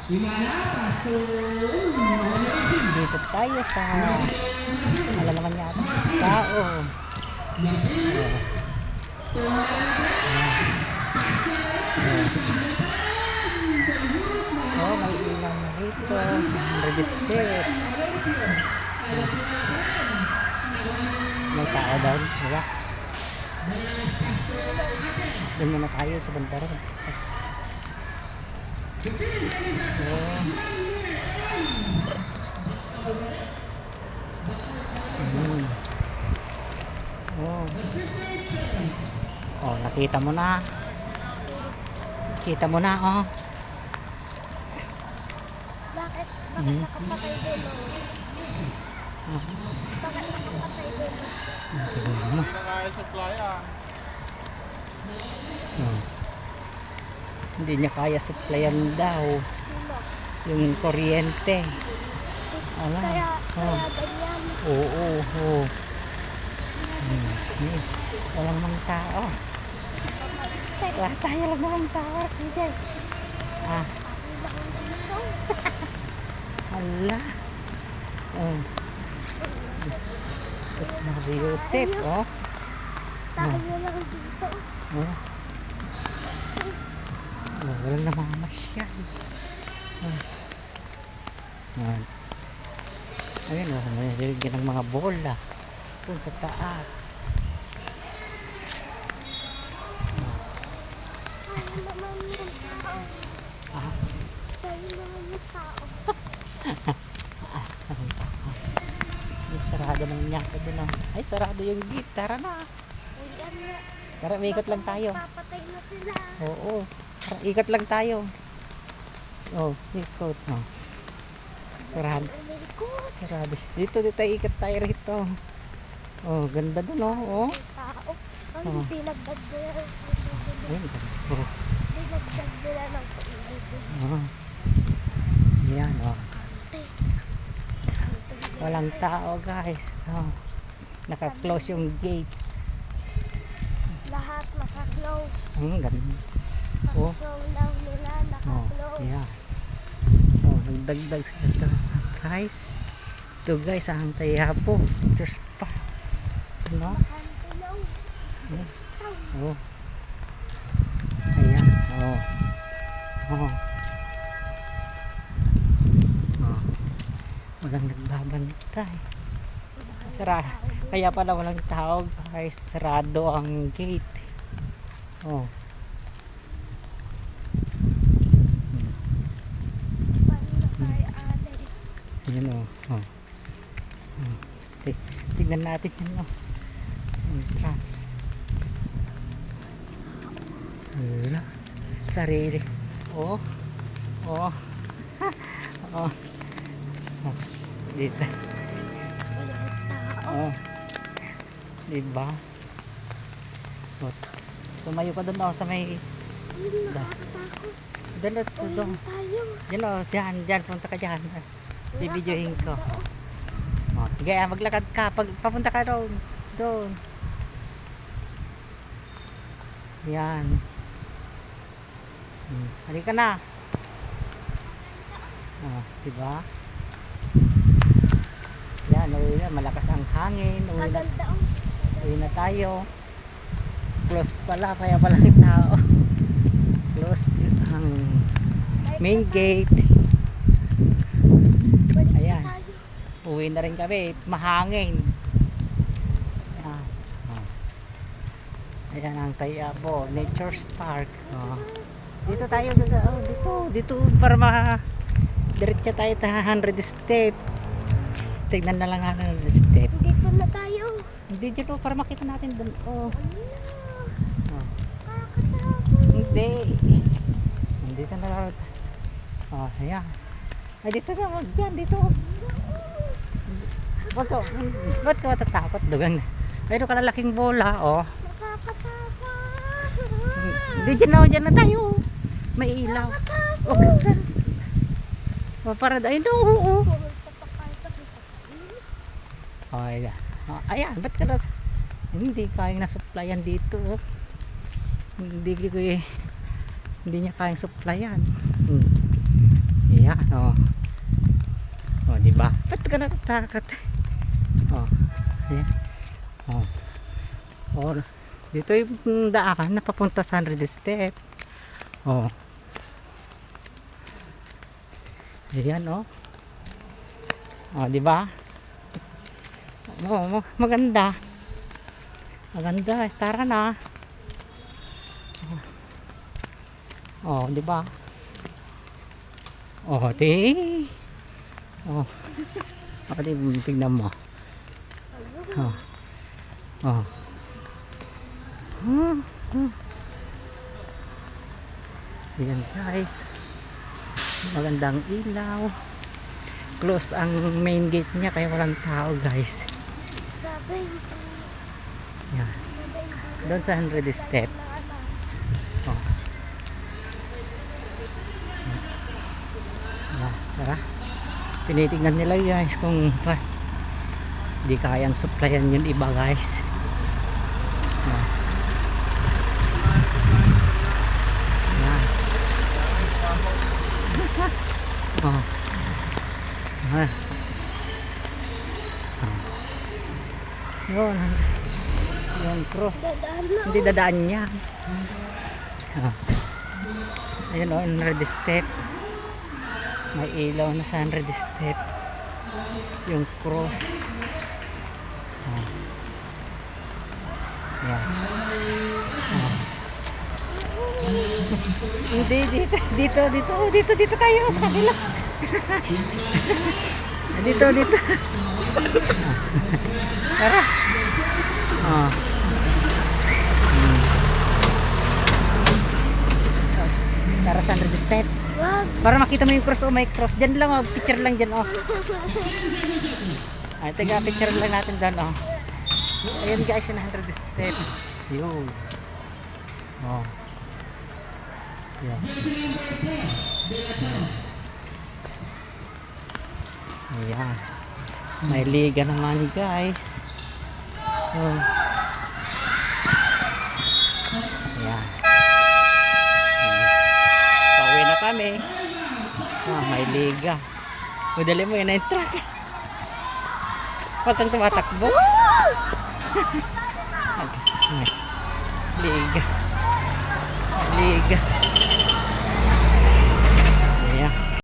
Dito tayo sa wala naman yata tao. Oh, may ilang na rito. Register. May tao daw, diba? Doon muna tayo sa bandaran. Oh. Oh, nakita mo na. Kita mo na, oh. Bakit nakapatay doon? Bakit nakapatay doon? Tingnan mo. Oh. Hindi niya kaya supplyan daw Sino? yung kuryente. Ala. Kaya Oh. ganyan. Oo, oo. Walang mga tao. Wala tayo lang mga tao, CJ. Ah, hala. Oh. Sus Maria Joseph, oh. Tayo lang dito. Oh. Oh, walang namamasyal. Oh. Ayan. Ayun, oh, nalilagyan ng mga bola dun sa taas. Tayo naman yung tao. Ah, Tayo naman yung tao. sarado naman yata dun, oh. Ay, sarado yung gate. Tara na. Ayan na. Tara, may ikot lang tayo. Papatay na sila. Oo. Tara, ikot lang tayo. Oh, ikot. Oh. Sarado. Amerikos. Sarado. Dito tayo, ikot tayo rito. Oh, ganda dun, oh. Oh. Tao. Ang Oh. dinagdag nila. Ayun. Oh. Dinagdag nila ng pailid. Oh. Yan, oh. Walang tao, guys. Oh. Naka-close yung gate. Lahat naka-close. Ganda. Oh. Pag-showdown nila Oh, naka-close. yeah. Oh, nagdagdag sila ito. Guys. Ito, guys, ang Tayapo. Diyos pa. Ano? Makantilaw. Yes. Oh. Ayan. Oh. Oh. Oh. Walang nagbabantay. Kaya pala walang tao, guys. Sarado ang gate. Oh. Paano na tayo alis? Yan, oh. Oh. Oh. Tignan natin yan, oh. Entrance. Wala. Sarili. Oh. Oh. Oh. Oh. Dito. Walang tao. Oh. Diba? Oh. Tumayo ka doon, oh, sa may Hindi nakakatakot. doon, sa doon. Uwi tayo. Yan, oh, dyan, punta ka dyan. Bibidyohin ko. Oh, sige, maglakad ka. Papunta ka doon. Doon. Yan. Halika na. Oh, diba? Yan, uwi na. Malakas ang hangin. Kaganda ang Uwi na tayo. Close pala, kaya pala yung tao. Close ang main gate. balik na Ayan. tayo. Uwi na rin kami. Mahangin. Ah. Oh. Ayan ang Tayapo Nature's Park. Oh. Dito tayo. Dito para diretso tayo sa 100 step. Tignan na lang ang 100 step. Dito na tayo. Hindi dito para makita natin dun. Oh. Oh. Nakakatakot. Hindi. Dito na lang. Oh, ayan. Ay, dito na. Wag yan. Dito. Ba't ka matatakot? Dugang. Mayroon ka na laking bola. Oh. Nakakatakot. Hindi, dyan na tayo. May ilaw. Nakakatakot. Huwag ka. Oh, para ayun. Oo. Pumunta pa kayo kasi sa kain. Oh, ayan. Oh, ayan. Ba't ka na? Hindi kayang nasupplyan dito. Oh. Hindi niya kayang supplyan. Ayan. Ayan, oh. Oh, di ba? Ba't ka natatakot? Oh. Ayan. Oh. Oh. Dito yung daan na papunta sa 100 step. Oh. Ayan, oh. Oh, di ba? Oh, maganda. Maganda, tara na. Oh, di ba? Oh, Oh. Oh, tignan mo. Oh. Oh. Ayan guys. Magandang ilaw. Close ang main gate niya kaya walang tao guys. Sabay. Yan. Doon sa 100 step. Oh. Yan, tara. Tinitignan nila guys kung di kayang supplyan yung iba guys. Oh. Yan. Oh. Ah. Ah. Yun. Yung cross. Dadaan na. Hindi dadaan niya. Ah. Ayun o, 100 step. May ilaw na sa 100 step. Yung cross. Ah. Yan. Ah. Hindi, dito tayo sa kabila. Dito. Tara. Oh. Tara sa 100 step. Wag. Para makita mo yung cross o may cross. Diyan lang, picture lang dyan. Ay, taga picture lang natin doon. Ayan guys, yung 100 step. Yun. Oh. Yan. Ayan. May liga naman guys. Oh. Ayan. Pauwi na kami. May liga. Madali mo yun na yung truck. Patang tumatakbo. Liga. Liga.